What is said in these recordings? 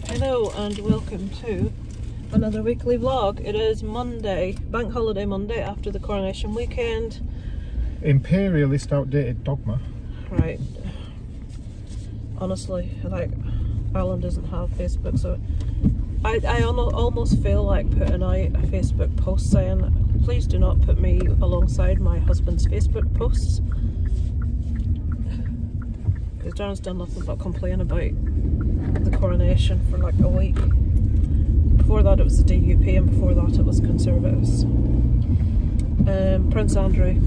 Hello and welcome to another weekly vlog. It is Monday, bank holiday Monday after the coronation weekend. Imperialist outdated dogma. Right. Honestly, like, Alan doesn't have Facebook, so I almost feel like putting out a Facebook post saying, please do not put me alongside my husband's Facebook posts. Because Darren's done nothing but complain about the coronation for like a week. Before that it was the DUP, and before that it was Conservatives. Prince Andrew.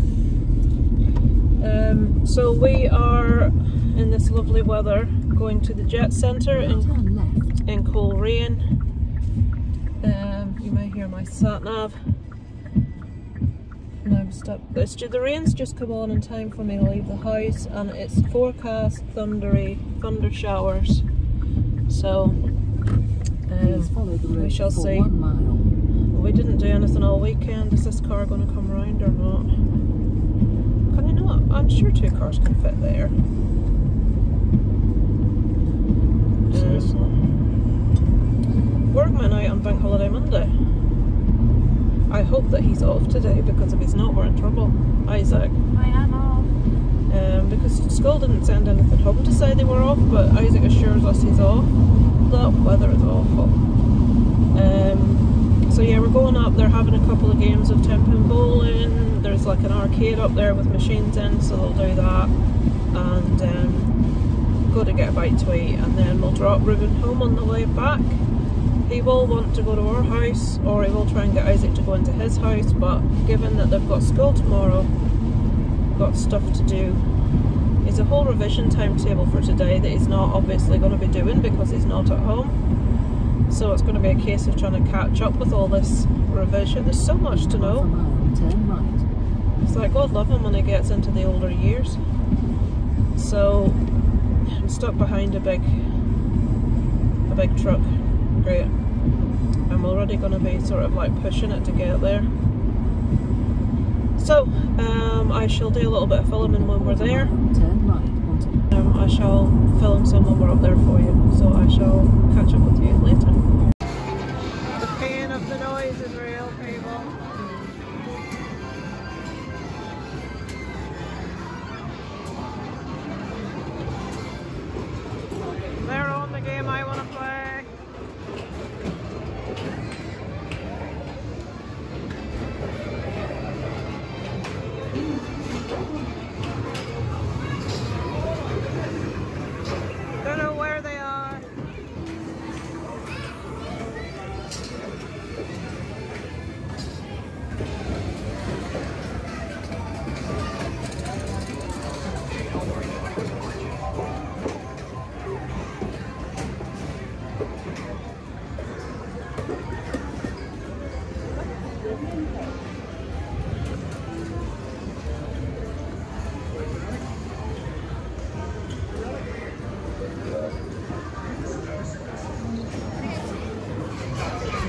So we are in this lovely weather going to the Jet Centre in Coleraine. You may hear my sat nav. Now I'm stuck. The rain's just come on in time for me to leave the house, and it's forecast thunder showers. So we shall see. We didn't do anything all weekend. Is this car going to come round or not? Can I not? I'm sure two cars can fit there. We're going out on bank holiday Monday. I hope that he's off today, because if he's not, we're in trouble. Isaac. I am off. Because school didn't send anything home to say they were off, but Isaac assures us he's off. That weather is awful. So yeah, we're going up. They're having a couple of games of 10-pin bowling. There's like an arcade up there with machines in, so they'll do that. And go to get a bite to eat, and then we'll drop Reuben home on the way back. He will want to go to our house, or he will try and get Isaac to go into his house, but given that they've got school tomorrow, got stuff to do. There's a whole revision timetable for today that he's not obviously going to be doing because he's not at home. So it's going to be a case of trying to catch up with all this revision. There's so much to know. It's like, God love him when he gets into the older years. So I'm stuck behind a big truck. Great. I'm already going to be sort of like pushing it to get there. So I shall do a little bit of filming when we're there. I shall film some when we're up there for you. So I shall catch up with you later. The pain of the noise is real, people. They're on the game I want to play. Don't know where they are.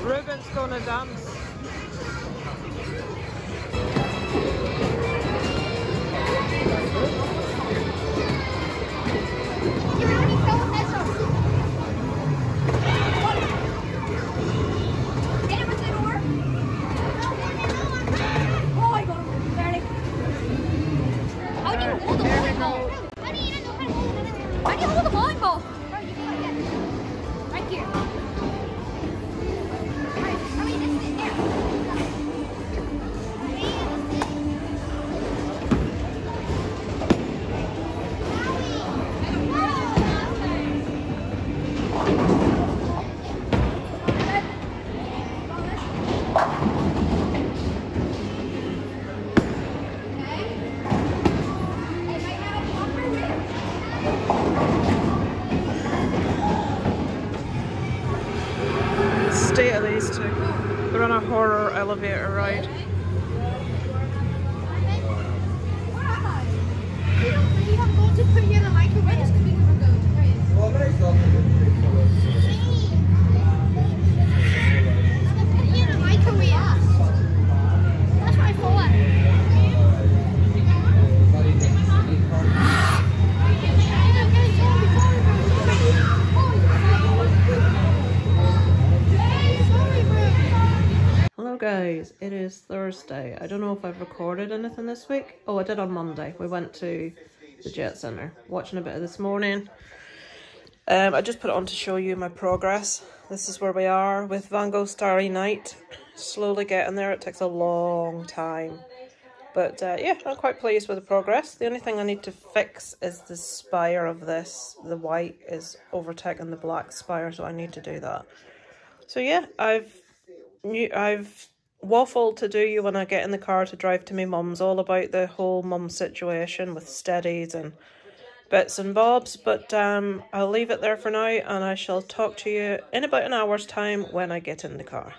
Reuben's gonna dance. State of these two. They're on a horror elevator ride. Guys, it is Thursday. I don't know if I've recorded anything this week. Oh, I did on Monday. We went to the Jet Centre, watching a bit of This Morning. I just put it on to show you my progress. This is where we are with Van Gogh Starry Night. Slowly getting there. It takes a long time. But yeah, I'm quite pleased with the progress. The only thing I need to fix is the spire of this. The white is overtaking the black spire, so I need to do that. So yeah, I've waffled to do you when I get in the car to drive to my mum's, all about the whole mum situation with steadies and bits and bobs, but I'll leave it there for now and I shall talk to you in about an hour's time when I get in the car.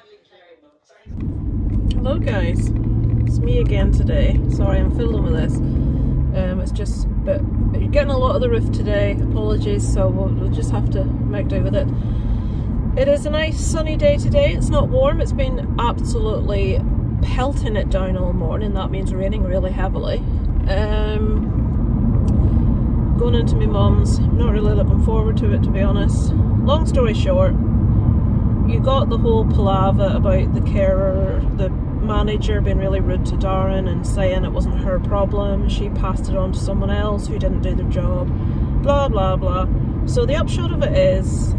Hello guys, it's me again today. Sorry I'm fiddling with this. It's just, but you're getting a lot of the roof today, apologies, so we'll just have to make do with it. It is a nice sunny day today. It's not warm. It's been absolutely pelting it down all morning. That means raining really heavily. Going into my mum's. Not really looking forward to it, to be honest. Long story short, you got the whole palaver about the carer, the manager being really rude to Darren and saying it wasn't her problem. She passed it on to someone else who didn't do their job. Blah, blah, blah. So the upshot of it is,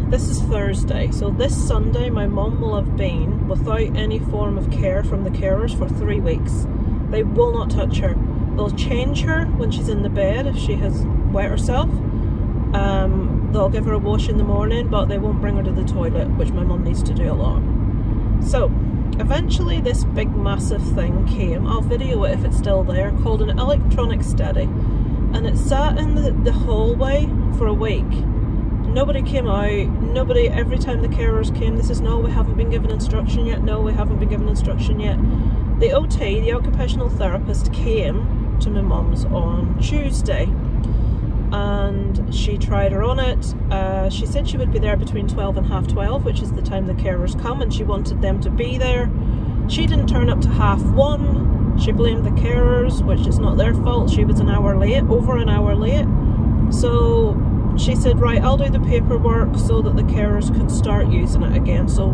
this is Thursday, so this Sunday my mum will have been without any form of care from the carers for 3 weeks. They will not touch her. They'll change her when she's in the bed if she has wet herself. They'll give her a wash in the morning, but they won't bring her to the toilet, which my mum needs to do a lot. So eventually this big massive thing came, I'll video it if it's still there, called an electronic steady, and it sat in the hallway for a week. Nobody came out, nobody, every time the carers came, this is no, we haven't been given instruction yet, no, we haven't been given instruction yet. The OT, the occupational therapist, came to my mum's on Tuesday and she tried her on it. She said she would be there between 12 and half 12, which is the time the carers come, and she wanted them to be there. She didn't turn up to 1:30. She blamed the carers, which is not their fault. She was an hour late, over an hour late. So she said, right, I'll do the paperwork so that the carers can start using it again. So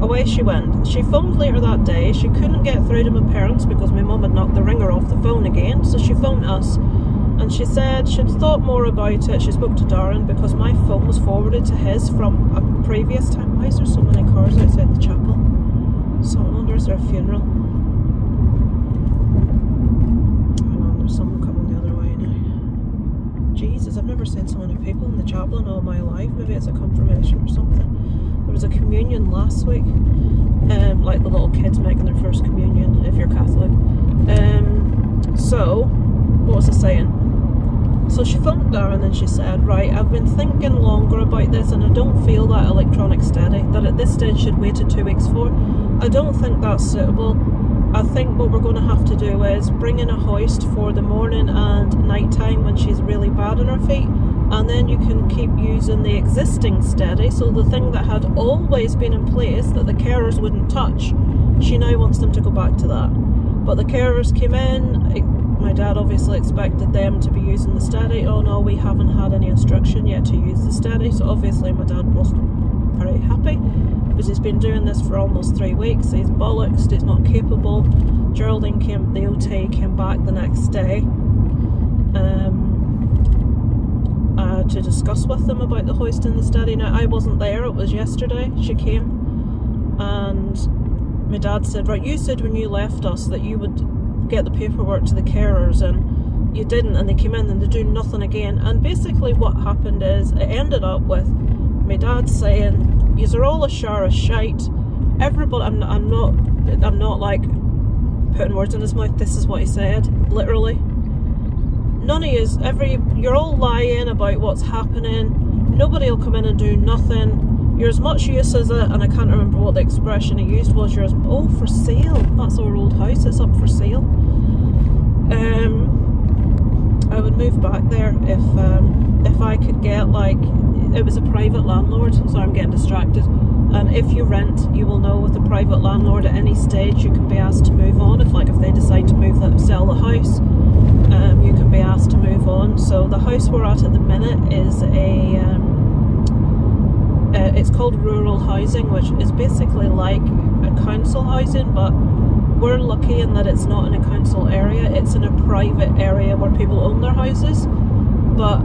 away she went. She phoned later that day. She couldn't get through to my parents because my mum had knocked the ringer off the phone again. So she phoned us and she said she'd thought more about it. She spoke to Darren because my phone was forwarded to his from a previous time. Why is there so many cars outside the chapel? So I wonder, is there a funeral? Hang on, there's someone coming the other way now. Jesus, I've never seen so many people in the chapel in all my life. Maybe it's a confirmation or something. There was a communion last week, like the little kids making their first communion, if you're Catholic. So, what was I saying? So she phoned Darren and she said, right, I've been thinking longer about this and I don't feel that electronic steady, that at this stage she'd waited 2 weeks for. I don't think that's suitable. I think what we're going to have to do is bring in a hoist for the morning and night time when she's really bad on her feet, and then you can keep using the existing steady, so the thing that had always been in place that the carers wouldn't touch, she now wants them to go back to that. But the carers came in, my dad obviously expected them to be using the steady. Oh no, we haven't had any instruction yet to use the steady, so obviously my dad wasn't very happy because he's been doing this for almost 3 weeks. He's bollocksed, he's not capable. Geraldine came, the OT came back the next day to discuss with them about the hoisting the steady. Now I wasn't there, it was yesterday she came, and my dad said, right, you said when you left us that you would get the paperwork to the carers and you didn't, and they came in and they're doing nothing again. And basically what happened is it ended up with my dad saying, you're all a shower of shite. Everybody, I'm not like putting words in his mouth, this is what he said, literally. None of yous, you're all lying about what's happening. Nobody will come in and do nothing. You're as much use as it, and I can't remember what the expression he used was, you're as, oh, for sale. That's our old house, it's up for sale. I would move back there if I could get, like, it was a private landlord, so I'm getting distracted. And if you rent, you will know with a private landlord at any stage you can be asked to move on. If they decide to sell the house, you can be asked to move on. So the house we're at the minute is it's called rural housing, which is basically like a council housing, but we're lucky in that it's not in a council area, it's in a private area where people own their houses. But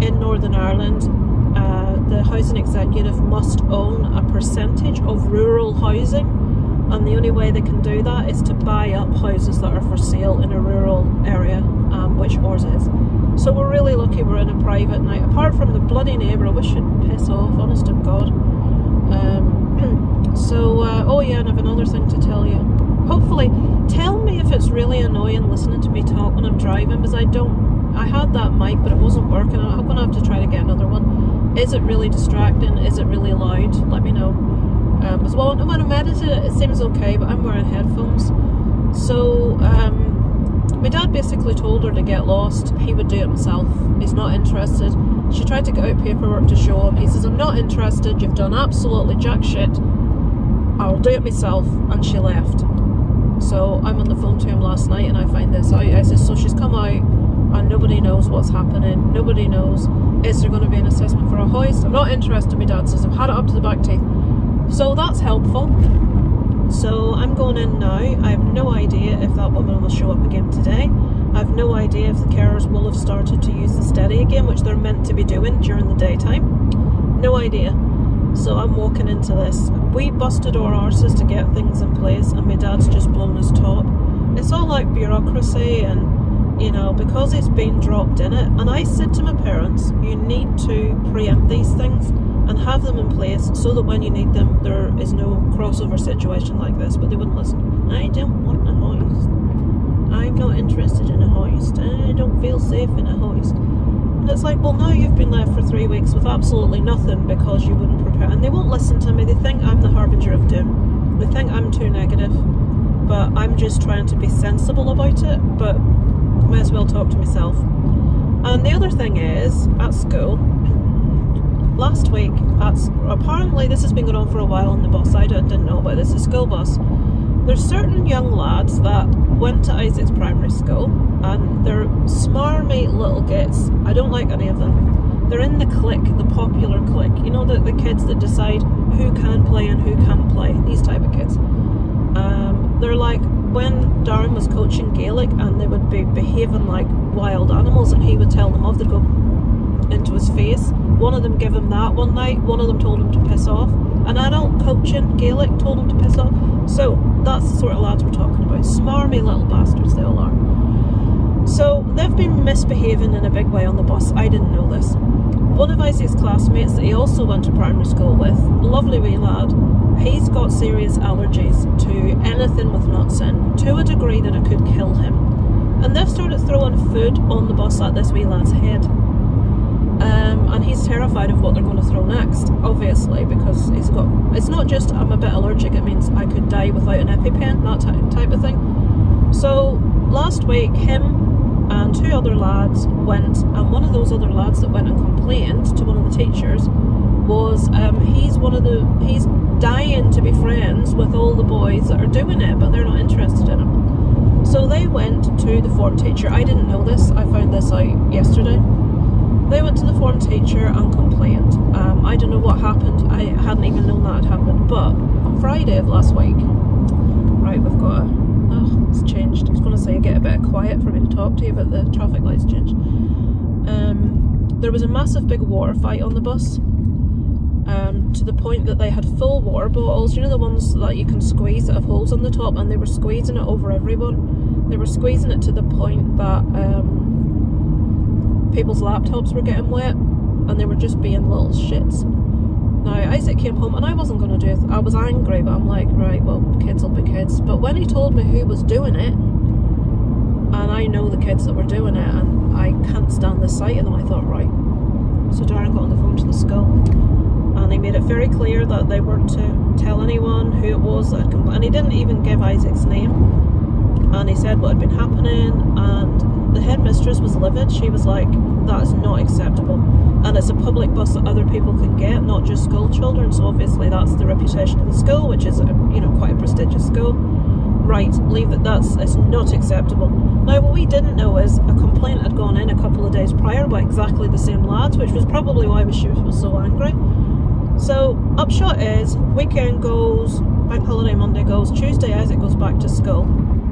in Northern Ireland, the housing executive must own a percentage of rural housing, and the only way they can do that is to buy up houses that are for sale in a rural area, which ours is. So we're really lucky we're in a private now, apart from the bloody neighbour. I wish she'd piss off, honest to God. Oh yeah, and I have another thing to tell you. Hopefully, tell me if it's really annoying listening to me talk when I'm driving, because I had that mic but it wasn't working. I'm going to have to try to get another one. Is it really distracting? Is it really loud? Let me know. As well, when I'm editing it seems okay, but I'm wearing headphones. So my dad basically told her to get lost. He would do it himself. He's not interested. She tried to get out paperwork to show him. He says, I'm not interested. You've done absolutely jack shit. I'll do it myself. And she left. So I'm on the phone to him last night and I find this out. I says, so she's come out and nobody knows what's happening. Nobody knows. Is there going to be an assessment for a hoist? I'm not interested. My dad says, I've had it up to the back teeth. So that's helpful. So I'm going in now. I have no idea if that woman will show up again today. I have no idea if the carers will have started to use the steady again, which they're meant to be doing during the daytime. No idea. So I'm walking into this. We busted our arses to get things in place and my dad's just blown his top. It's all like bureaucracy and, you know, because it's been dropped in it. And I said to my parents, you need to preempt these things and have them in place so that when you need them there is no crossover situation like this, but they wouldn't listen. I don't want a hoist. I'm not interested in a hoist. I don't feel safe in a hoist. And it's like, well, now you've been left for 3 weeks with absolutely nothing because you wouldn't prepare. And they won't listen to me. They think I'm the harbinger of doom. They think I'm too negative. But I'm just trying to be sensible about it. But I may as well talk to myself. And the other thing is, at school, last week, apparently this has been going on for a while on the bus. I didn't know about this. The school bus. There's certain young lads that went to Isaac's primary school and they're smarmy little gits. I don't like any of them. They're in the clique, the popular clique. You know, the kids that decide who can play and who can't play. These type of kids. They're like when Darren was coaching Gaelic and they would be behaving like wild animals and he would tell them off, they'd go into his face. One of them gave him that one night, one of them told him to piss off. An adult coaching Gaelic told him to piss off. So that's the sort of lads we're talking about. Smarmy little bastards they all are. So they've been misbehaving in a big way on the bus. I didn't know this. One of Isaac's classmates that he also went to primary school with, lovely wee lad, he's got serious allergies to anything with nuts in, to a degree that it could kill him. And they've started throwing food on the bus at this wee lad's head. And he's terrified of what they're going to throw next, obviously, because he's got, it's not just I'm a bit allergic, it means I could die without an EpiPen, that type of thing. So last week him and two other lads went, and one of those other lads that went and complained to one of the teachers was he's dying to be friends with all the boys that are doing it, but they're not interested in him. So they went to the form teacher. I didn't know this, I found this out yesterday. They went to the form teacher and complained. I don't know what happened. I hadn't even known that had happened. But on Friday of last week, right, we've got a, oh, it's changed. I was going to say get a bit quiet for me to talk to you, but the traffic lights changed. There was a massive big water fight on the bus. To the point that they had full water bottles, you know the ones that you can squeeze that have holes on the top, and they were squeezing it over everyone. They were squeezing it to the point that people's laptops were getting wet and they were just being little shits. Now Isaac came home and I wasn't going to do it. I was angry, but I'm like, right, well, kids will be kids. But when he told me who was doing it, and I know the kids that were doing it and I can't stand the sight of them, I thought, right. So Darren got on the phone to the school and he made it very clear that they weren't to tell anyone who it was that had come, and he didn't even give Isaac's name, and he said what had been happening, and the headmistress was livid. She was like, that is not acceptable, and it's a public bus that other people can get, not just school children, so obviously that's the reputation of the school, which is, you know, quite a prestigious school. Right, leave it, it's not acceptable. Now what we didn't know is a complaint had gone in a couple of days prior by exactly the same lads, which was probably why she was so angry. So upshot is, weekend goes, bank holiday Monday goes, Tuesday Isaac goes back to school.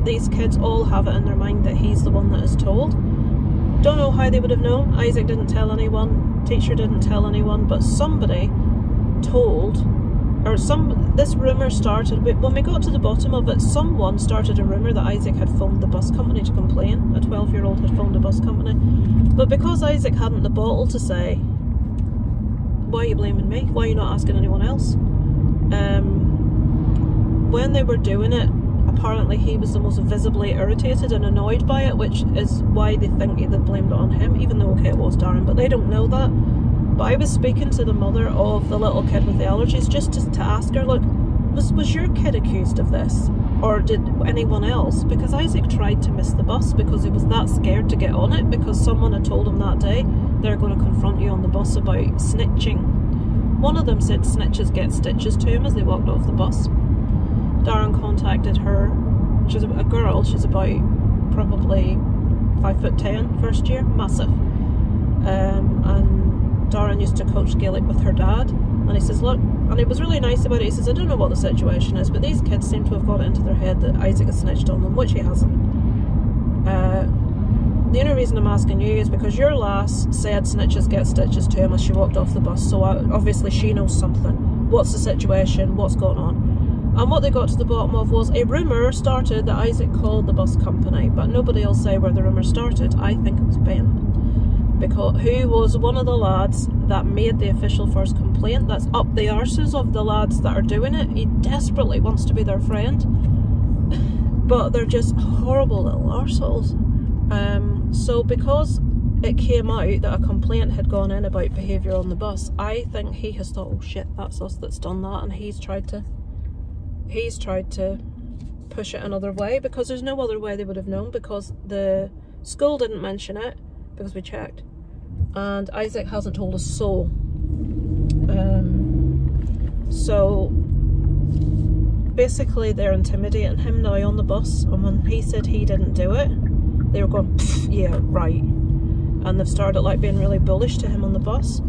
These kids all have it in their mind that he's the one that is told. Don't know how they would have known. Isaac didn't tell anyone, teacher didn't tell anyone, but somebody told, or this rumour started, when we got to the bottom of it, someone started a rumour that Isaac had phoned the bus company to complain. A 12-year-old had phoned a bus company. But because Isaac hadn't the bottle to say, why are you blaming me? Why are you not asking anyone else? When they were doing it, apparently he was the most visibly irritated and annoyed by it, which is why they think they blamed it on him, even though, okay, it was Darren, but they don't know that. But I was speaking to the mother of the little kid with the allergies just to ask her, look, was your kid accused of this? Or did anyone else? Because Isaac tried to miss the bus because he was that scared to get on it, because someone had told him that day they're going to confront you on the bus about snitching. One of them said snitches get stitches to him as they walked off the bus. Darren contacted her. She's a girl, she's about probably 5'10", first year, massive. And Darren used to coach Gaelic with her dad, and he says, look, and he was really nice about it. He says, I don't know what the situation is, but these kids seem to have got it into their head that Isaac has snitched on them, which he hasn't. The only reason I'm asking you is because your lass said snitches get stitches to him as she walked off the bus, so obviously she knows something. What's the situation? What's going on? And what they got to the bottom of was a rumour started that Isaac called the bus company, but nobody will say where the rumour started. I think it was Ben, because who was one of the lads that made the official first complaint. That's up the arses of the lads that are doing it. He desperately wants to be their friend, but they're just horrible little arseholes. So because it came out that a complaint had gone in about behaviour on the bus, I think he has thought, oh shit, that's us that's done that, and he's tried to push it another way, because there's no other way they would have known, because the school didn't mention it, because we checked, and Isaac hasn't told a soul. So basically they're intimidating him now on the bus, and when he said he didn't do it, they were going, yeah, right. And they've started like being really bullish to him on the bus.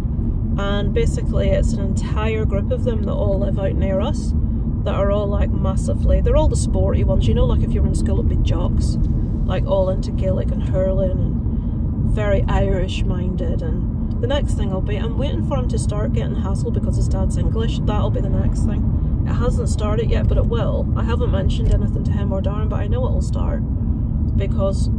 And basically it's an entire group of them that all live out near us, that are all like massively, they're all the sporty ones, you know, like if you were in school it'd be jocks, like all into Gaelic and hurling and very Irish minded. And the next thing will be, I'm waiting for him to start getting hassled because his dad's English. That'll be the next thing. It hasn't started yet, but it will. I haven't mentioned anything to him or Darren, but I know it'll start, because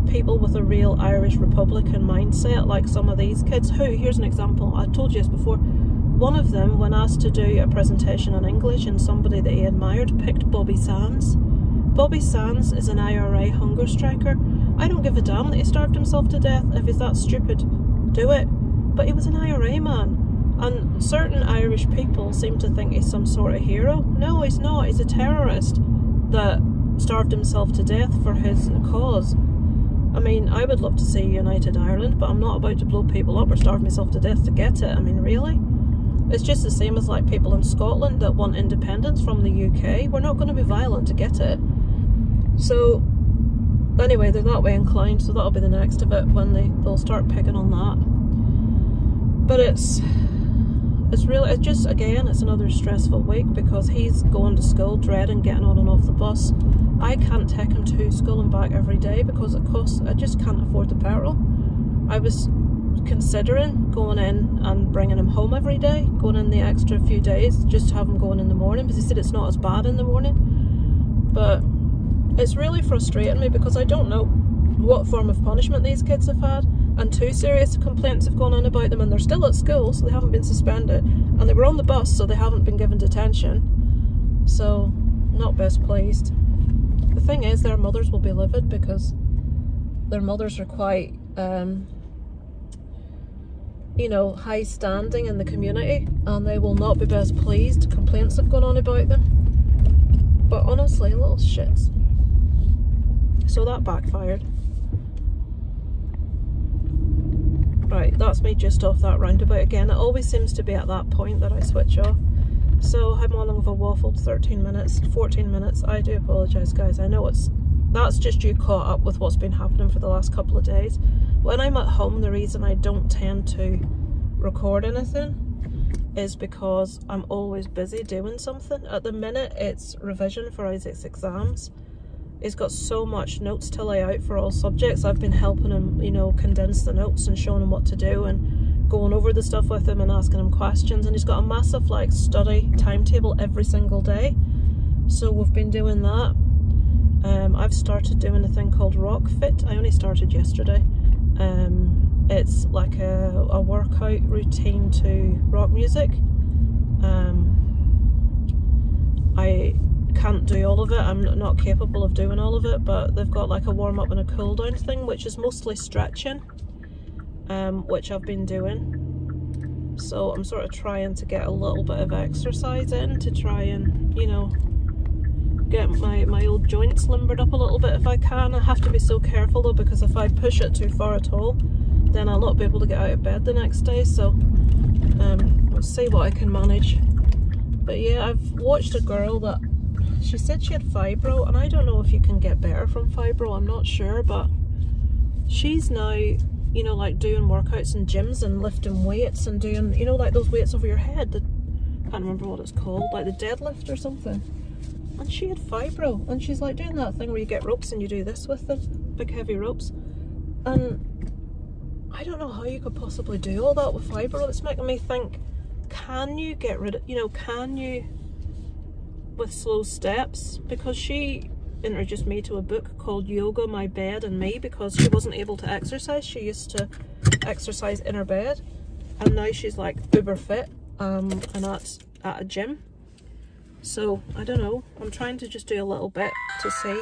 people with a real Irish Republican mindset, like some of these kids, here's an example, I told you this before, one of them, when asked to do a presentation in English and somebody that he admired, picked Bobby Sands. Bobby Sands is an IRA hunger striker. I don't give a damn that he starved himself to death. If he's that stupid, do it. But he was an IRA man, and certain Irish people seem to think he's some sort of hero. No, he's not. He's a terrorist that starved himself to death for his cause. I mean, I would love to see United Ireland, but I'm not about to blow people up or starve myself to death to get it. I mean, really? It's just the same as like people in Scotland that want independence from the UK. We're not going to be violent to get it. So, anyway, they're that way inclined, so that'll be the next of it, when they'll start picking on that. But it's just, again, it's another stressful week, because he's going to school dreading getting on and off the bus. I can't take him to school and back every day because it costs, I just can't afford the petrol. I was considering going in and bringing him home every day, going in the extra few days just to have him going in the morning, because he said it's not as bad in the morning. But it's really frustrating me, because I don't know what form of punishment these kids have had, and 2 serious complaints have gone in about them, and they're still at school, so they haven't been suspended, and they were on the bus, so they haven't been given detention. So, not best pleased. The thing is, their mothers will be livid, because their mothers are quite, you know, high standing in the community, and they will not be best pleased. Complaints have gone on about them. But honestly, little shits. So that backfired. Right, that's me just off that roundabout again. It always seems to be at that point that I switch off. So how long have I waffled? 13 minutes, 14 minutes. I do apologise, guys. I know that's just you caught up with what's been happening for the last couple of days. When I'm at home, the reason I don't tend to record anything is because I'm always busy doing something. At the minute it's revision for Isaac's exams. He's got so much notes to lay out for all subjects. I've been helping him, you know, condense the notes and showing him what to do and going over the stuff with him and asking him questions, and he's got a massive like study timetable every single day. So we've been doing that. I've started doing a thing called Rock Fit. I only started yesterday. It's like a workout routine to rock music. I can't do all of it. I'm not capable of doing all of it, but they've got like a warm up and a cool down thing, which is mostly stretching, which I've been doing. So I'm sort of trying to get a little bit of exercise in to try and, you know, get my old joints limbered up a little bit if I can. I have to be so careful though, because if I push it too far at all, then I'll not be able to get out of bed the next day. So we'll see what I can manage. But yeah, I've watched a girl that she said she had fibro, and I don't know if you can get better from fibro, I'm not sure, but she's now, you know, like doing workouts in gyms and lifting weights and doing, you know, like those weights over your head, I can't remember what it's called, like the deadlift or something. And she had fibro, and she's like doing that thing where you get ropes and you do this with them, big heavy ropes. And I don't know how you could possibly do all that with fibro. It's making me think, can you get rid of, you know, can you with slow steps? Because she introduced me to a book called Yoga, My Bed and Me, because she wasn't able to exercise. She used to exercise in her bed, and now she's like uber fit and at a gym. So I don't know, I'm trying to just do a little bit to see.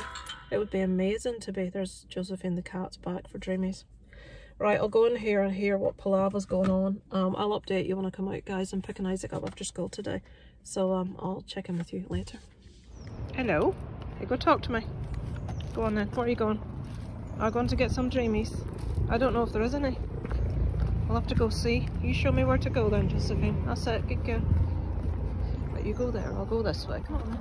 It would be amazing to be. There's Josephine the cat's back for dreamies. Right, I'll go in here and hear what palaver's going on. I'll update you when I come out, guys. I'm picking Isaac up after school today, so I'll check in with you later. Hello. Hey, go talk to me. Go on then. Where are you going? I'm going to get some dreamies. I don't know if there is any. I'll have to go see. You show me where to go then, Josephine. That's it. Good girl. Right, you go there. I'll go this way. Come on then.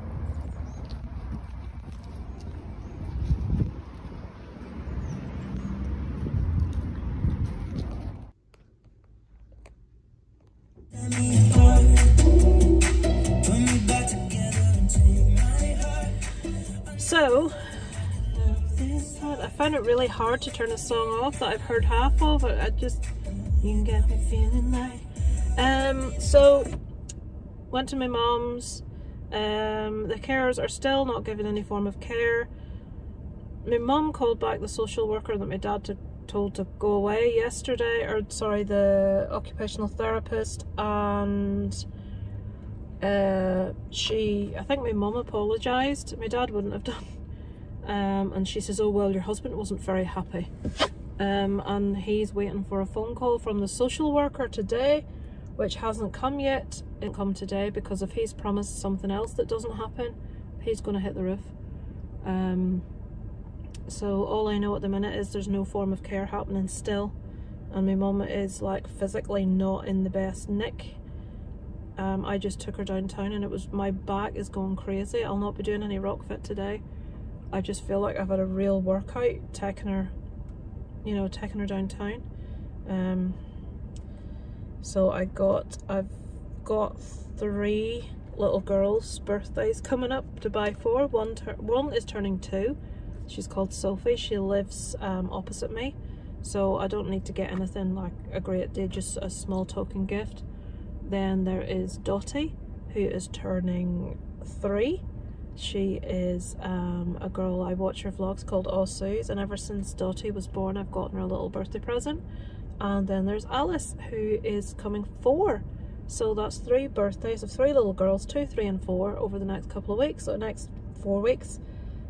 So, I found it really hard to turn a song off that I've heard half of. I just, you can get me feeling like. So, went to my mum's. The carers are still not giving any form of care. My mum called back the social worker that my dad told to go away yesterday, or sorry, the occupational therapist, and I think my mum apologised. My dad wouldn't have done. And she says, oh well, your husband wasn't very happy. And he's waiting for a phone call from the social worker today, which hasn't come yet. It didn't come today because if he's promised something else that doesn't happen, he's going to hit the roof. So all I know at the minute is there's no form of care happening still, and my mum is like physically not in the best nick. I just took her downtown and my back is going crazy. I'll not be doing any rock fit today. I just feel like I've had a real workout taking her, you know, taking her downtown. So I've got 3 little girls' birthdays coming up to buy for. One is turning 2. She's called Sophie. She lives opposite me, so I don't need to get anything like a great day, just a small token gift. Then there is Dottie, who is turning 3. She is a girl, I watch her vlogs, called Osu's, and ever since Dottie was born I've gotten her a little birthday present. And then there's Alice, who is coming 4. So that's 3 birthdays of 3 little girls, 2, 3 and 4 over the next couple of weeks, so the next 4 weeks.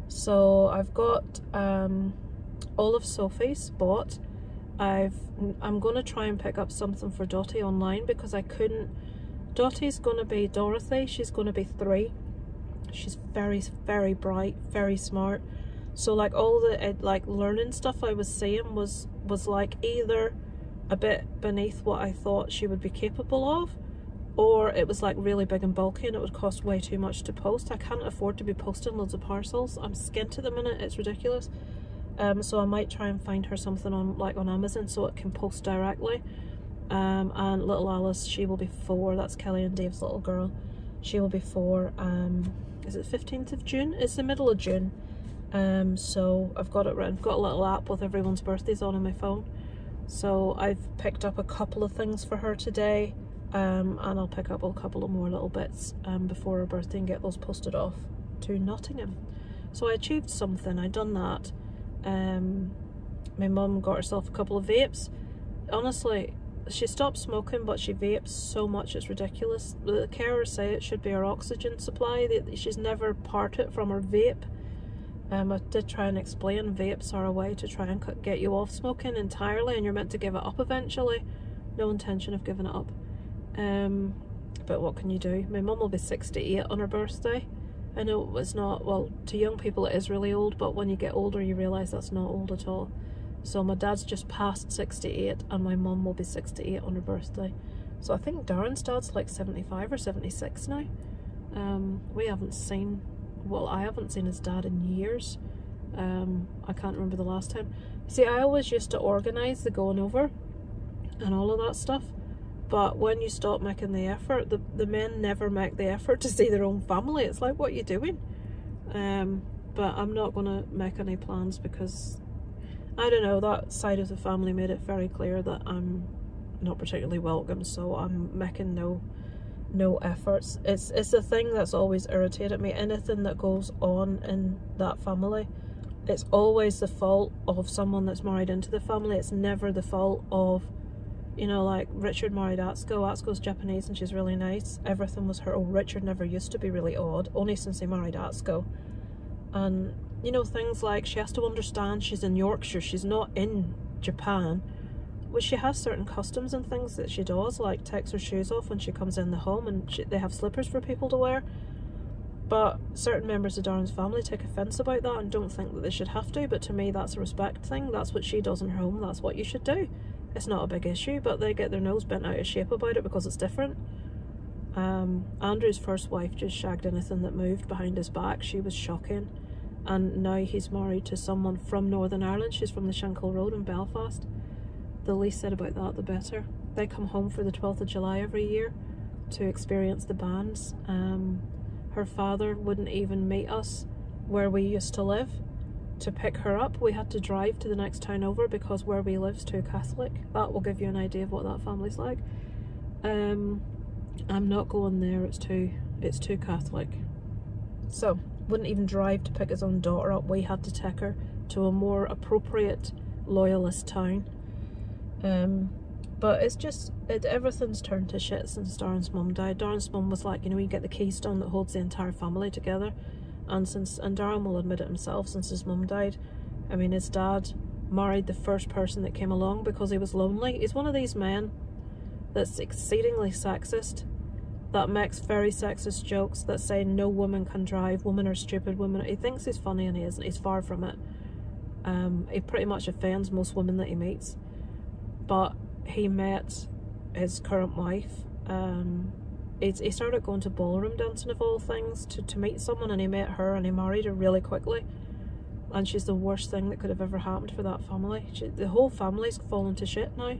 So I've got all of Sophie's bought. I'm going to try and pick up something for Dottie online because I couldn't. Dottie's going to be Dorothy. She's going to be 3. She's very, very bright, very smart. So like all the like learning stuff I was seeing was like either a bit beneath what I thought she would be capable of, or it was like really big and bulky and it would cost way too much to post. I can't afford to be posting loads of parcels. I'm skint at the minute, it's ridiculous. So I might try and find her something on Amazon so it can post directly. and little Alice, she will be 4. That's Kelly and Dave's little girl. She will be 4. Is it 15th of June? It's the middle of June. So I've got it written. I've got a little app with everyone's birthdays on my phone. So I've picked up a couple of things for her today, and I'll pick up a couple of more little bits before her birthday and get those posted off to Nottingham. So I achieved something. I done that. My mum got herself a couple of vapes. Honestly, she stopped smoking, but she vapes so much it's ridiculous. The carers say it should be her oxygen supply. She's never parted from her vape. I did try and explain vapes are a way to try and get you off smoking entirely, and you're meant to give it up eventually. No intention of giving it up. But what can you do? My mum will be 68 on her birthday. I know it's not, well, to young people it is really old, but when you get older you realise that's not old at all. So my dad's just past 68 and my mum will be 68 on her birthday. So I think Darren's dad's like 75 or 76 now. We haven't seen, well, I haven't seen his dad in years. I can't remember the last time. See, I always used to organise the going over and all of that stuff, but when you stop making the effort, the men never make the effort to see their own family. It's like, what are you doing? But I'm not going to make any plans because, I don't know, that side of the family made it very clear that I'm not particularly welcome, so I'm making no efforts. It's a thing that's always irritated me. Anything that goes on in that family, it's always the fault of someone that's married into the family. It's never the fault of, you know, like Richard married Atsuko. Atsuko's Japanese and she's really nice. Everything was her. Oh, Richard never used to be really odd, only since he married Atsuko. And, you know, things like she has to understand she's in Yorkshire, she's not in Japan. Well, she has certain customs and things that she does, like takes her shoes off when she comes in the home, and they have slippers for people to wear. But certain members of Darren's family take offence about that and don't think that they should have to, but to me that's a respect thing. That's what she does in her home, that's what you should do. It's not a big issue, but they get their nose bent out of shape about it because it's different. Andrew's first wife just shagged anything that moved behind his back. She was shocking. And now he's married to someone from Northern Ireland. She's from the Shankill Road in Belfast. The least said about that, the better. They come home for the 12th of July every year to experience the bands. Her father wouldn't even meet us where we used to live to pick her up. We had to drive to the next town over because where we live's too Catholic. That will give you an idea of what that family's like. I'm not going there, it's too Catholic. So, wouldn't even drive to pick his own daughter up. We had to take her to a more appropriate loyalist town. But it's just, everything's turned to shit since Darren's mum died. Darren's mum was like, you know, you get the keystone that holds the entire family together. And Darren will admit it himself, since his mum died, I mean, his dad married the first person that came along because he was lonely. He's one of these men that's exceedingly sexist, that makes very sexist jokes that say no woman can drive, women are stupid, women. He thinks he's funny and he isn't. He's far from it. He pretty much offends most women that he meets. But he met his current wife. He started going to ballroom dancing of all things to meet someone, and he met her and he married her really quickly. And she's the worst thing that could have ever happened for that family. The whole family's fallen to shit now.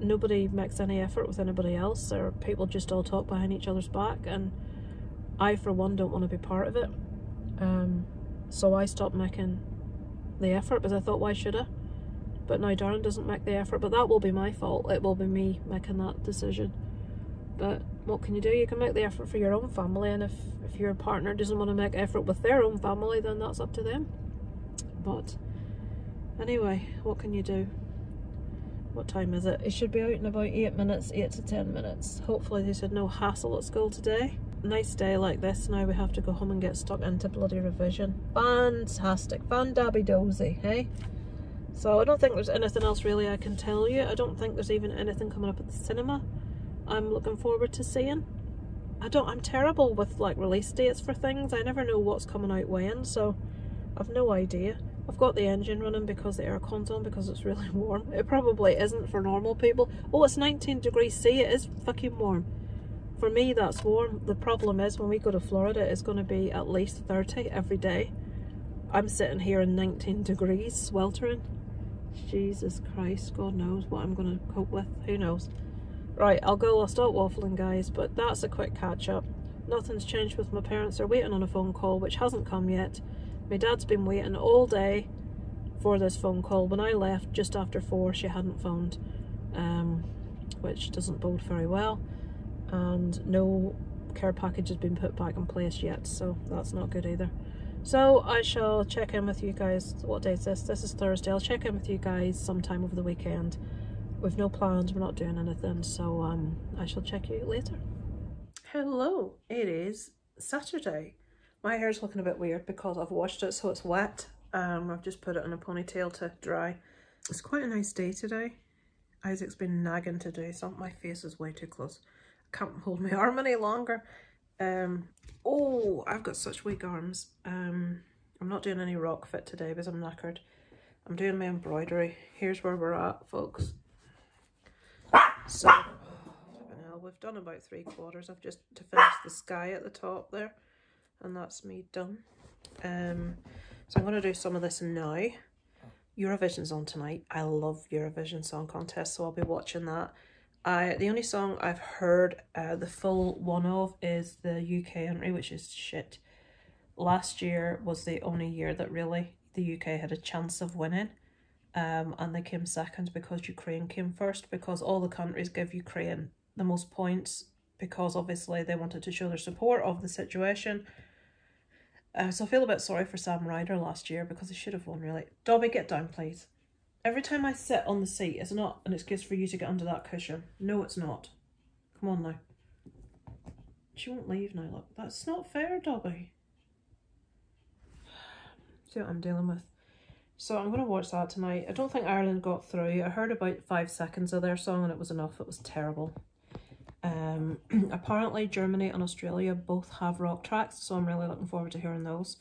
Nobody makes any effort with anybody else, or people just all talk behind each other's back, and I for one don't want to be part of it. So I stopped making the effort because I thought, why should I? But now Darren doesn't make the effort, but that will be my fault. It will be me making that decision. But what can you do? You can make the effort for your own family, and if your partner doesn't want to make effort with their own family, then that's up to them. But anyway, what can you do? What time is it? It should be out in about 8 minutes, 8 to 10 minutes. Hopefully they said no hassle at school today. Nice day like this, now we have to go home and get stuck into bloody revision. Fantastic, fan-dabby-dozy, hey? So I don't think there's anything else really I can tell you. I don't think there's even anything coming up at the cinema I'm looking forward to seeing. I'm terrible with like release dates for things. I never know what's coming out when, so I've no idea. I've got the engine running because the aircon's on because it's really warm. It probably isn't for normal people. Oh, it's 19 degrees C, it is fucking warm. For me, that's warm. The problem is when we go to Florida, it's going to be at least 30 every day. I'm sitting here in 19 degrees, sweltering. Jesus Christ, God knows what I'm going to cope with. Who knows? Right, I'll stop waffling, guys, but that's a quick catch up. Nothing's changed with my parents. They're waiting on a phone call, which hasn't come yet. My dad's been waiting all day for this phone call. When I left just after 4, she hadn't phoned, which doesn't bode very well. And no care package has been put back in place yet, so that's not good either. So I shall check in with you guys. What day is this? This is Thursday. I'll check in with you guys sometime over the weekend. We've no plans, we're not doing anything, so I shall check you later. Hello, it is Saturday. My hair's looking a bit weird because I've washed it so it's wet. I've just put it in a ponytail to dry. It's quite a nice day today. Isaac's been nagging to do something. My face is way too close. I can't hold my arm any longer. Oh, I've got such weak arms. I'm not doing any rock fit today because I'm knackered. I'm doing my embroidery. Here's where we're at, folks. So, we've done about 3/4. I've just to finish the sky at the top there, and that's me done. So I'm going to do some of this now. Eurovision's on tonight. I love Eurovision Song Contest, so I'll be watching that. The only song I've heard the full one of is the UK entry, which is shit. Last year was the only year that really the UK had a chance of winning. And they came second because Ukraine came first, because all the countries give Ukraine the most points because obviously they wanted to show their support of the situation. So I feel a bit sorry for Sam Ryder last year because he should have won, really. Dobby, get down, please. Every time I sit on the seat, it's not an excuse for you to get under that cushion. No, it's not. Come on now. She won't leave now, look. That's not fair, Dobby. See what I'm dealing with. So I'm going to watch that tonight. I don't think Ireland got through. I heard about 5 seconds of their song and it was enough. It was terrible. Apparently Germany and Australia both have rock tracks, so I'm really looking forward to hearing those.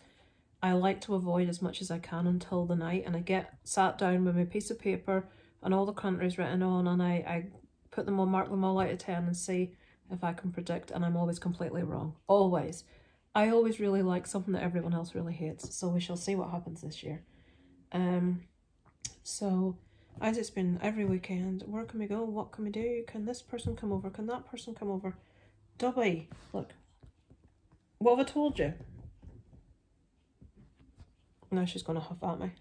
I like to avoid as much as I can until the night, and I get sat down with my piece of paper and all the countries written on, and I put them all, mark them all out of 10 and see if I can predict, and I'm always completely wrong. Always. I always really like something that everyone else really hates, so we shall see what happens this year. So as it's been every weekend, where can we go? What can we do? Can this person come over? Can that person come over? Dobby, look. What have I told you? Now she's going to huff at me.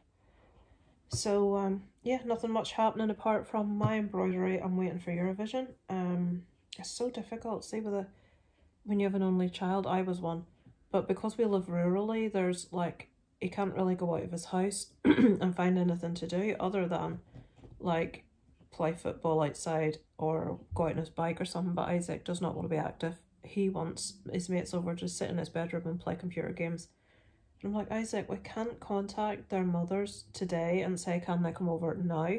So, yeah, nothing much happening apart from my embroidery. I'm waiting for Eurovision. It's so difficult. See, when you have an only child, I was one. But because we live rurally, there's like, he can't really go out of his house and find anything to do other than like play football outside or go out on his bike or something. But Isaac does not want to be active. He wants his mates over to sit in his bedroom and play computer games. And I'm like, Isaac, we can't contact their mothers today and say, can they come over now?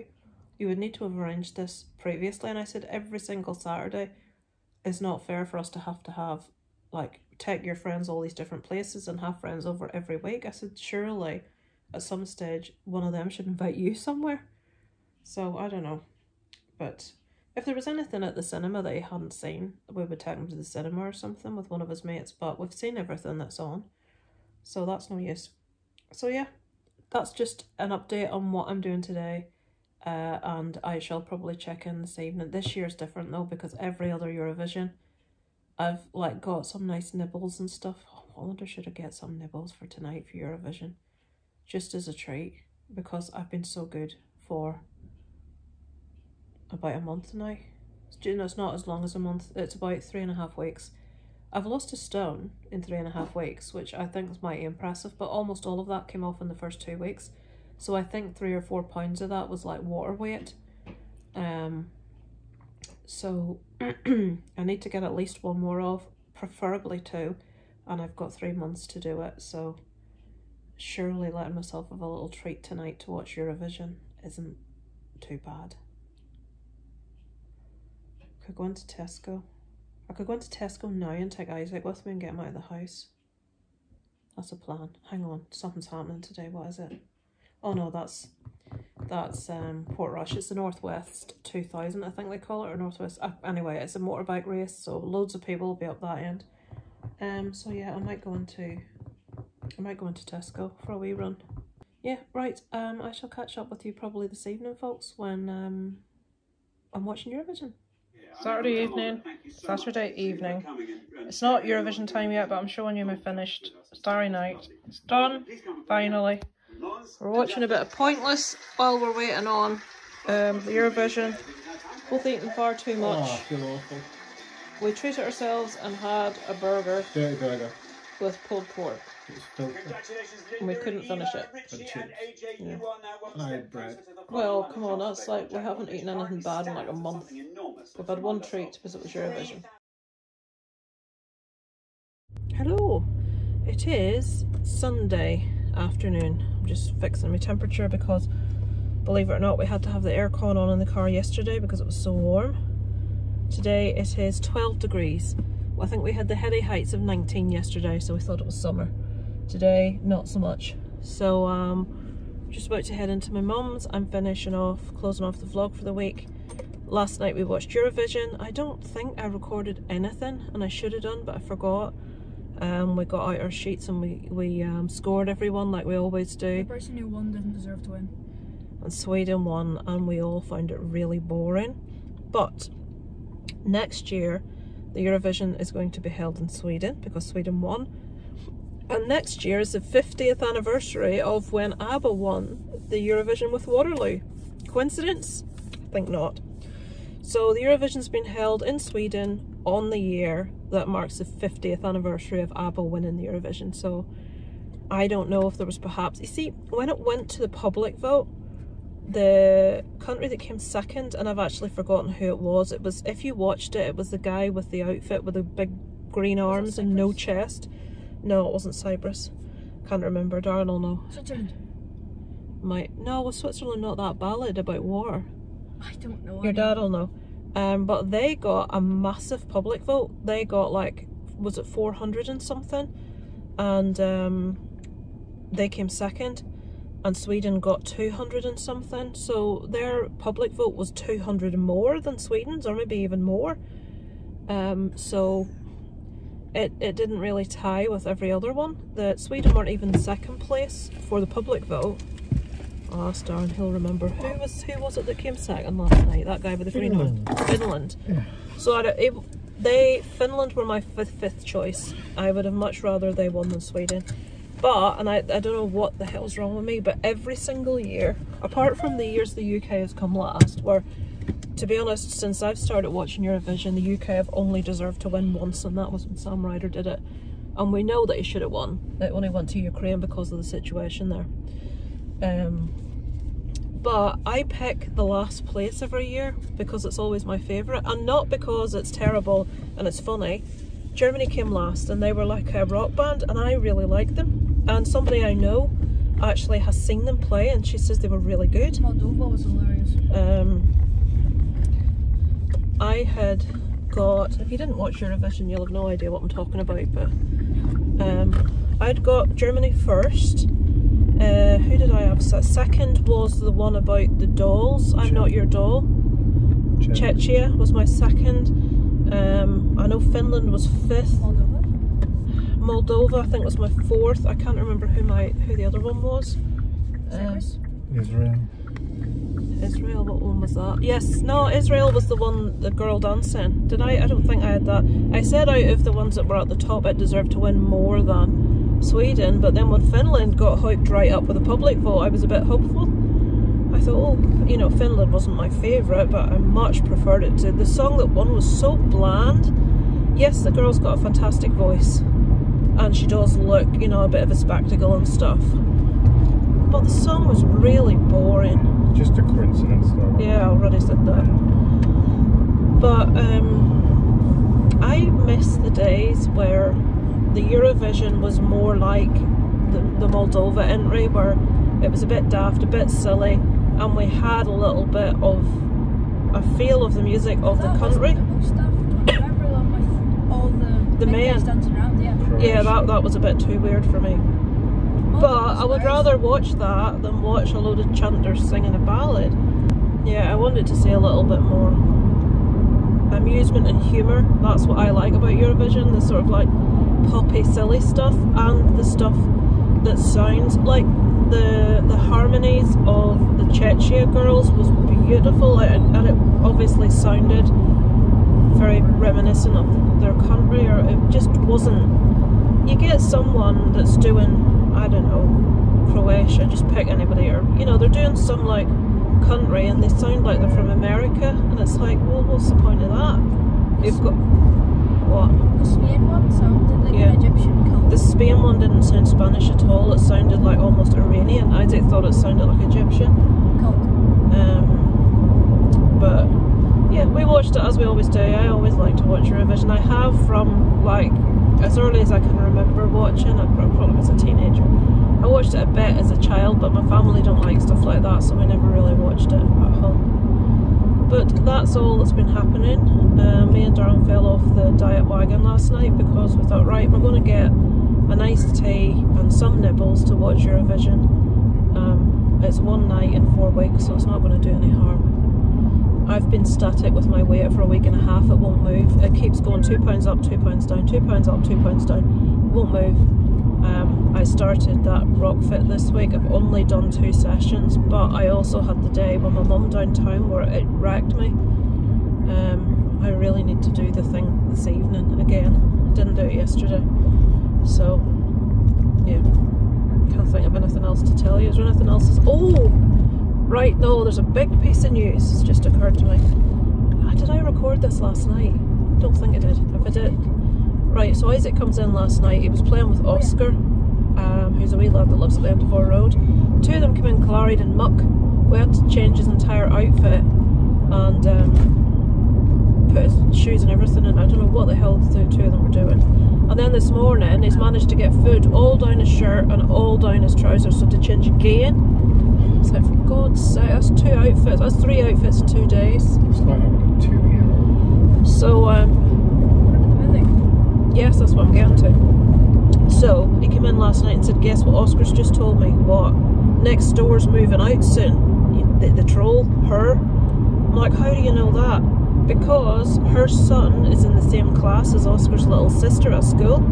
You would need to have arranged this previously. And I said, every single Saturday is not fair for us to have like take your friends all these different places and have friends over every week. I said, surely at some stage one of them should invite you somewhere. So I don't know, but if there was anything at the cinema that he hadn't seen, we would take him to the cinema or something with one of his mates, but we've seen everything that's on, so that's no use. So yeah, that's just an update on what I'm doing today, and I shall probably check in this evening. This year's different though, because every other Eurovision I've like got some nice nibbles and stuff. Oh, I wonder should I get some nibbles for tonight for Eurovision, just as a treat, because I've been so good for about a month now. You know, it's not as long as a month. It's about 3.5 weeks. I've lost a stone in 3.5 weeks, which I think is mighty impressive, but almost all of that came off in the first 2 weeks. So I think 3 or 4 pounds of that was like water weight. So I need to get at least 1 more off, preferably 2, and I've got 3 months to do it, so surely letting myself have a little treat tonight to watch Eurovision isn't too bad. I could go into Tesco. I could go into Tesco now and take Isaac with me and get him out of the house. That's a plan. Hang on, something's happening today. What is it? Oh no, that's Portrush. It's the Northwest 2000, I think they call it, or Northwest. Anyway, it's a motorbike race, so loads of people will be up that end. So yeah, I might go into Tesco for a wee run. Yeah, right. I shall catch up with you probably this evening, folks, when I'm watching Eurovision. Yeah. Saturday evening. It's not Eurovision time yet, but I'm showing you my finished Starry Night. It's done, finally. We're watching a bit of Pointless while we're waiting on the Eurovision. Both eating far too much. Oh, I feel awful. We treated ourselves and had a burger. Dirty burger. With pulled pork. It was filthy. And we couldn't finish it. And chips. Yeah. And I had bread. Well, come on, that's like, we haven't eaten anything bad in like a month. We've had one treat because it was Eurovision. Hello! It is Sunday afternoon. I'm just fixing my temperature because, believe it or not, we had to have the aircon on in the car yesterday because it was so warm. Today it is 12 degrees. I think we had the heady heights of 19 yesterday, so we thought it was summer. Today, not so much. So, just about to head into my mum's. I'm finishing off, closing off the vlog for the week. Last night we watched Eurovision. I don't think I recorded anything, and I should have done, but I forgot. We got out our sheets and we scored everyone like we always do. The person who won didn't deserve to win. And Sweden won, and we all found it really boring. But next year, the Eurovision is going to be held in Sweden because Sweden won. And next year is the 50th anniversary of when ABBA won the Eurovision with Waterloo. Coincidence? I think not. So the Eurovision's been held in Sweden on the year that marks the 50th anniversary of ABBA winning the Eurovision. So I don't know if there was perhaps... You see, when it went to the public vote, the country that came second, and I've actually forgotten who it was, if you watched it, it was the guy with the outfit with the big green arms and no chest. No, it wasn't Cyprus. Can't remember. Darren will know. Switzerland. No, was Switzerland not that ballad about war? I don't know. Your dad will know. But they got a massive public vote. They got like, was it 400 and something? And they came second. And Sweden got 200 and something, so their public vote was 200 more than Sweden's, or maybe even more. So it didn't really tie with every other one. Sweden weren't even second place for the public vote. Oh, darn, he'll remember. Who was it that came second last night? That guy with the green one. Finland. Yeah. So Finland were my fifth choice. I would have much rather they won than Sweden. But, and I don't know what the hell's wrong with me, but every single year, apart from the years the UK has come last, where, to be honest, since I've started watching Eurovision, the UK have only deserved to win once, and that was when Sam Ryder did it. And we know that he should have won. It only went to Ukraine because of the situation there. But I pick the last place every year because it's always my favourite, and not because it's terrible and it's funny. Germany came last and they were like a rock band and I really liked them, and somebody I know actually has seen them play and she says they were really good. Moldova was hilarious. I had got, if you didn't watch Eurovision you'll have no idea what I'm talking about, but I'd got Germany first. Who did I have? Second was the one about the dolls, I'm Not Your Doll. Czechia was my second. I know Finland was fifth. Moldova I think was my fourth. I can't remember who the other one was. Israel, what one was that? Yes, no, Israel was the one, the girl dancing. Did I? I don't think I had that. I said out of the ones that were at the top it deserved to win more than Sweden, but then when Finland got hyped right up with the public vote I was a bit hopeful. I thought, oh, you know, Finland wasn't my favourite, but I much preferred it to... The song that won was so bland. Yes, the girl's got a fantastic voice, and she does look, you know, a bit of a spectacle and stuff. But the song was really boring. Just a coincidence, though. Yeah, I already said that. But, I miss the days where the Eurovision was more like the Moldova entry, where it was a bit daft, a bit silly, and we had a little bit of a feel of the music of the country. Remember with all the men dancing around, yeah, that was a bit too weird for me. But I would rather watch that than watch a load of chanters singing a ballad. Yeah, I wanted to see a little bit more amusement and humour. That's what I like about Eurovision, the sort of like poppy silly stuff, and the stuff that sounds like the harmonies of the Czechia girls was beautiful, and it obviously sounded very reminiscent of their country, or it just wasn't. You get someone that's doing, I don't know, Croatia, just pick anybody, or you know, they're doing some like country and they sound like they're from America, and it's like, well, what's the point of that? You've got what? The Spain one sounded like an Egyptian cult. The Spain one didn't sound Spanish at all. It sounded like almost Iranian. I thought it sounded like Egyptian. Cult. But yeah, we watched it as we always do. I always like to watch Eurovision. I have from like as early as I can remember watching it, probably as a teenager. I watched it a bit as a child, but my family don't like stuff like that, so we never really watched it at home. But that's all that's been happening. Me and Darren fell off the diet wagon last night because we thought, right, we're going to get an iced tea and some nibbles to watch Eurovision. It's one night in 4 weeks, so it's not going to do any harm. I've been static with my weight for a week and a half. It won't move. It keeps going 2 pounds up, 2 pounds down, 2 pounds up, 2 pounds down. It won't move. I started that rock fit this week. I've only done 2 sessions, but I also had the day with my mum downtown where it wrecked me. I really need to do the thing this evening again. Didn't do it yesterday, so yeah, can't think of anything else to tell you. Is there anything else? Oh, right, no, there's a big piece of news. It's just occurred to me. Did I record this last night? Don't think I did. If I did, right, so Isaac comes in last night. He was playing with Oscar, who's a wee lad that lives at the end of our road. 2 of them came in Coleraine in muck. We had to change his entire outfit and put his shoes and everything in. I don't know what the hell the 2 of them were doing. And then this morning he's managed to get food all down his shirt and all down his trousers, so to change again. It's like, for God's sake, that's 2 outfits. That's 3 outfits in 2 days. It's like having 2 here. So yes, that's what I'm getting to. So he came in last night and said, guess what Oscar's just told me? What? Next door's moving out soon. The troll, her. I'm like, how do you know that? Because her son is in the same class as Oscar's little sister at school,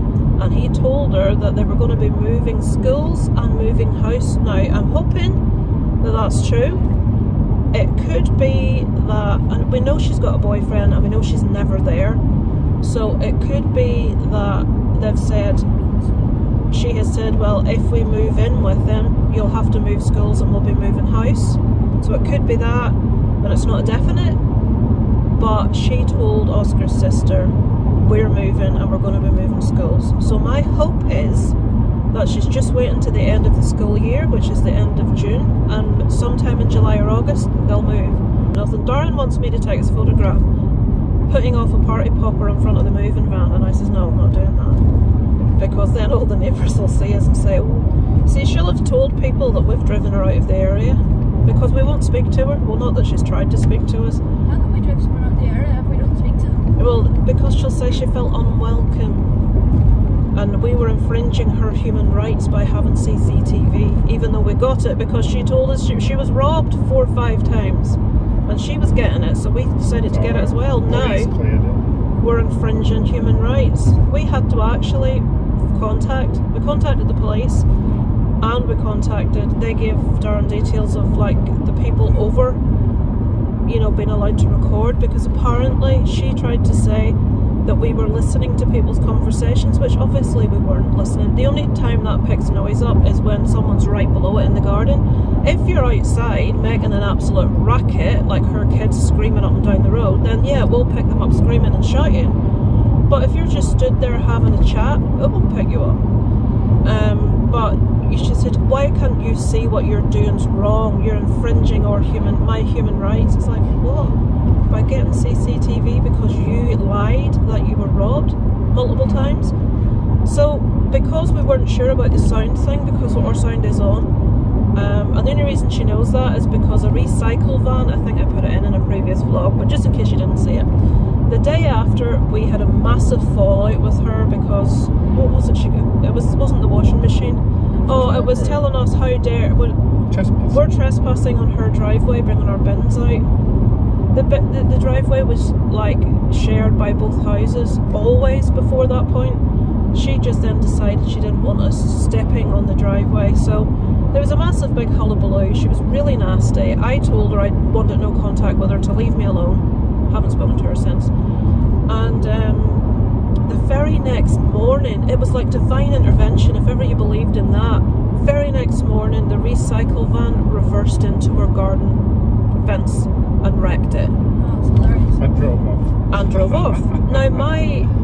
and he told her that they were going to be moving schools and moving house. Now I'm hoping that that's true. It could be that, and we know she's got a boyfriend and we know she's never there, so it could be that they've said, she has said, well, if we move in with them, you'll have to move schools and we'll be moving house. So it could be that, but it's not a definite. But she told Oscar's sister, we're moving and we're going to be moving schools. So my hope is that she's just waiting to the end of the school year, which is the end of June, and sometime in July or August they'll move. Nothing. Darren wants me to take his photograph putting off a party popper in front of the moving van, and I says, no, I'm not doing that, because then all the neighbours will see us and say, oh, see, she'll have told people that we've driven her out of the area, because we won't speak to her. Well, not that she's tried to speak to us. How can we drive someone out of the area if we don't speak to them? Well, because she'll say she felt unwelcome, and we were infringing her human rights by having CCTV, even though we got it because she told us she was robbed 4 or 5 times and she was getting it, so we decided to get it as well. Now we're infringing human rights. We had to actually we contacted the police, and they gave Darren details of like the people over, you know, being allowed to record, because apparently she tried to say that we were listening to people's conversations, which obviously we weren't listening. The only time that picks noise up is when someone's right below it in the garden. If you're outside making an absolute racket, like her kids screaming up and down the road, then yeah, we'll pick them up screaming and shouting. But if you're just stood there having a chat, it won't pick you up. But she said, why can't you see what you're doing's wrong? You're infringing my human rights. It's like, what? By getting CCTV because you lied that you were robbed multiple times? So because we weren't sure about the sound thing, because our sound is on, and the only reason she knows that is because a recycle van, I think I put it in a previous vlog, but just in case you didn't see it, the day after we had a massive fallout with her because, what was it wasn't the washing machine. Oh, it was telling us how dare we're trespassing on her driveway, bringing our bins out. The driveway was like shared by both houses always before that point. She just then decided she didn't want us stepping on the driveway, so there was a massive big hullabaloo. She was really nasty. I told her I wanted no contact with her, to leave me alone. Haven't spoken to her since. And the very next morning, it was like divine intervention, if ever you believed in that. Very next morning, the recycle van reversed into her garden fence and wrecked it. Oh, it's hilarious. And drove off. Now,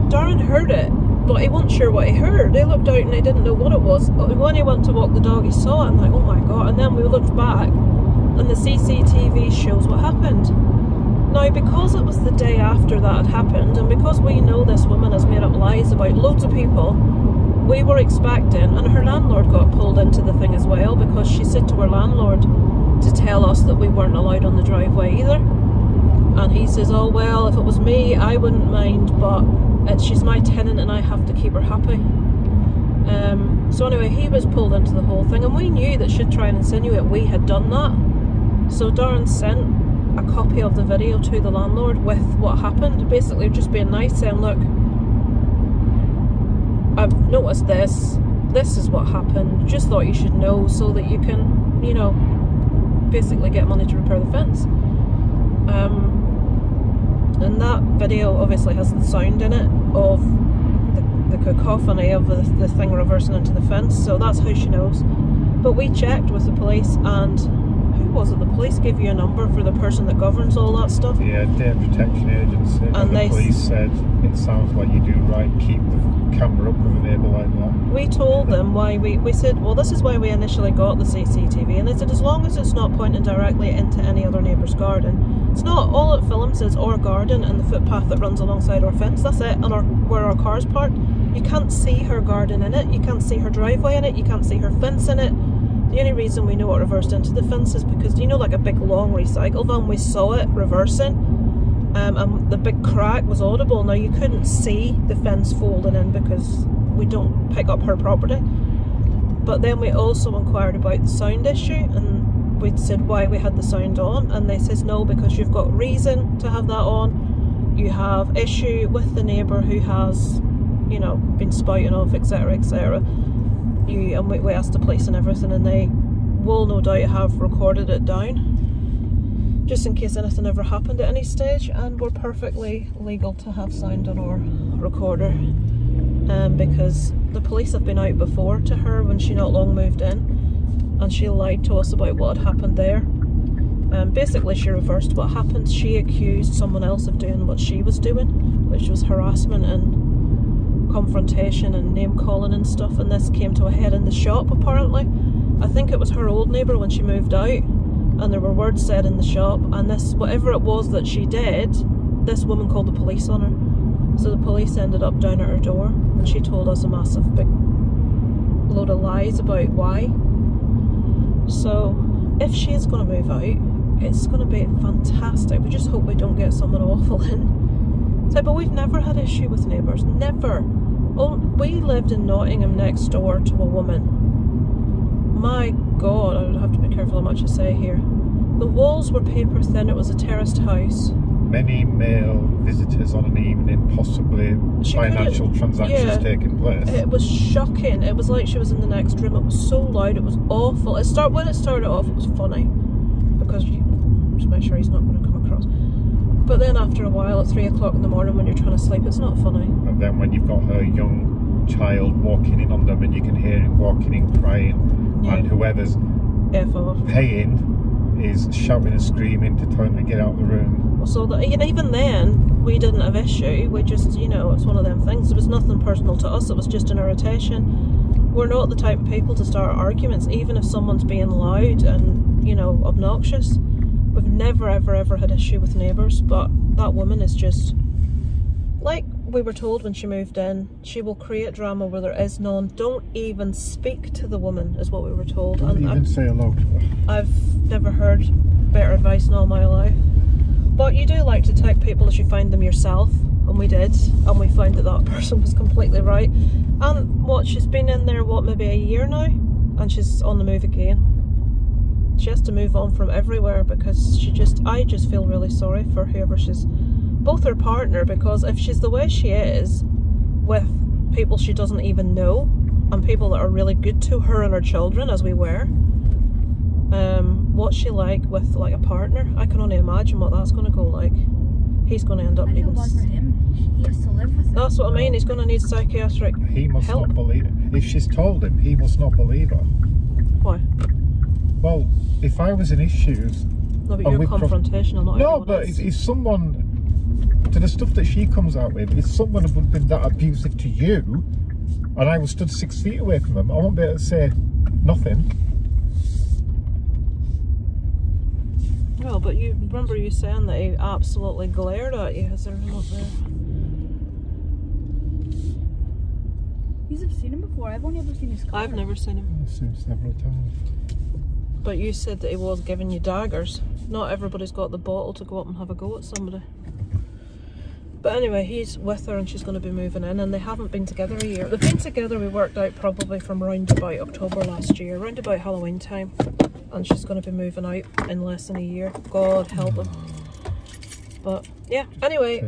Darren heard it, but he wasn't sure what he heard. He looked out and he didn't know what it was. When he went to walk the dog, he saw it. I'm like, oh my god. And then we looked back, and the CCTV shows what happened. Now, because it was the day after that had happened, and because we know this woman has made up lies about loads of people, we were expecting, and her landlord got pulled into the thing as well, because she said to her landlord to tell us that we weren't allowed on the driveway either. And he says, oh well, if it was me, I wouldn't mind, but she's my tenant and I have to keep her happy. So anyway, he was pulled into the whole thing, and we knew that she'd try and insinuate we had done that. So Darren sent a copy of the video to the landlord with what happened, basically just being nice, saying, look, I've noticed this is what happened, just thought you should know so that you can, you know, basically get money to repair the fence. And that video obviously has the sound in it of the cacophony of the thing reversing into the fence, so that's how she knows. But we checked with the police, and who was it? The police gave you a number for the person that governs all that stuff? Yeah, Data Protection Agency. And the police said, it sounds like you do right, keep the camera up with a neighbour like that. We told them why we said, well, this is why we initially got the CCTV, and they said as long as it's not pointing directly into any other neighbour's garden. It's not, all it films is our garden and the footpath that runs alongside our fence, that's it, and where our car's parked. You can't see her garden in it, you can't see her driveway in it, you can't see her fence in it. The only reason we know it reversed into the fence is because, you know, like a big long recycle van, we saw it reversing, and the big crack was audible. Now, you couldn't see the fence folding in because we don't pick up her property. But then we also inquired about the sound issue, and we said why we had the sound on, and they says no, because you've got reason to have that on. You have issue with the neighbour who has, you know, been spouting off, etc, etc. And we asked the police and everything, and they will no doubt have recorded it down, just in case anything ever happened at any stage. And we're perfectly legal to have sound on our recorder, because the police have been out before to her when she not long moved in, and she lied to us about what had happened there. Basically, she reversed what happened. She accused someone else of doing what she was doing, which was harassment and confrontation and name calling and stuff, and this came to a head in the shop apparently. I think it was her old neighbour when she moved out, and there were words said in the shop, and this, whatever it was that she did, this woman called the police on her. So the police ended up down at her door, and she told us a massive big load of lies about why. So if she is going to move out, it's going to be fantastic. We just hope we don't get someone awful in. So, but we've never had issue with neighbours, never. Oh, we lived in Nottingham next door to a woman. My God, I would have to be careful how much I say here. The walls were paper thin, it was a terraced house. Many male visitors on an evening, possibly financial transactions taking place. It was shocking. It was like she was in the next room. It was so loud, it was awful. When it started off, it was funny, because you just make sure he's not going to come across. But then after a while, at 3 o'clock in the morning when you're trying to sleep, it's not funny. And then when you've got her young child walking in on them, and you can hear him walking in crying, yeah. And whoever's paying is shouting and screaming to tell him to get out of the room. So that, even then, we didn't have issue. We just, you know, it's one of them things. There was nothing personal to us. It was just an irritation. We're not the type of people to start arguments, even if someone's being loud and, you know, obnoxious. We've never, ever, ever had issue with neighbours, but that woman is just, like we were told when she moved in, she will create drama where there is none. Don't even speak to the woman, is what we were told. Don't even say hello to her. I've never heard better advice in all my life. But you do like to tag people as you find them yourself, and we did, and we found that that person was completely right. And what, she's been in there, what, maybe a year now, and she's on the move again. She has to move on from everywhere, because I just feel really sorry for whoever she's, both her partner, because if she's the way she is with people she doesn't even know, and people that are really good to her and her children, as we were, what's she like with like a partner? I can only imagine what that's going to go like. He's going to end up I feel needing... bad for him. He has to live with it. That's what I mean, he's going to need psychiatric He must help. not believe it. If she's told him, he must not believe her. Why? Well, if I was in his shoes... No, but you're confrontational, not No, everyone but is. if someone... To the stuff that she comes out with, if someone had been that abusive to you, and I was stood 6 feet away from them, I won't be able to say nothing. Well, but you remember you saying that he absolutely glared at you. Is there not there? You've seen him before. I've only ever seen his car. I've never seen him. I've seen him several times. But you said that he was giving you daggers. Not everybody's got the bottle to go up and have a go at somebody. But anyway, he's with her and she's going to be moving in, and they haven't been together a year. They've been together, we worked out, probably from round about October last year, round about Halloween time. And she's going to be moving out in less than a year. God help him. But yeah, anyway,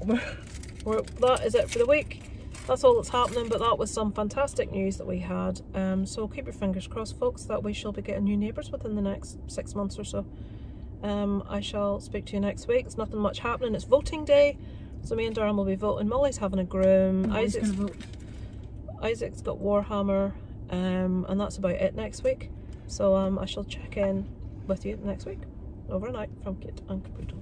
that is it for the week. That's all that's happening, but that was some fantastic news that we had. So keep your fingers crossed, folks, that we shall be getting new neighbours within the next 6 months or so. I shall speak to you next week. There's nothing much happening. It's voting day, so me and Darren will be voting. Molly's having a groom. Isaac's got Warhammer, and that's about it next week. So I shall check in with you next week. Over and out from Kit and Kaboodle.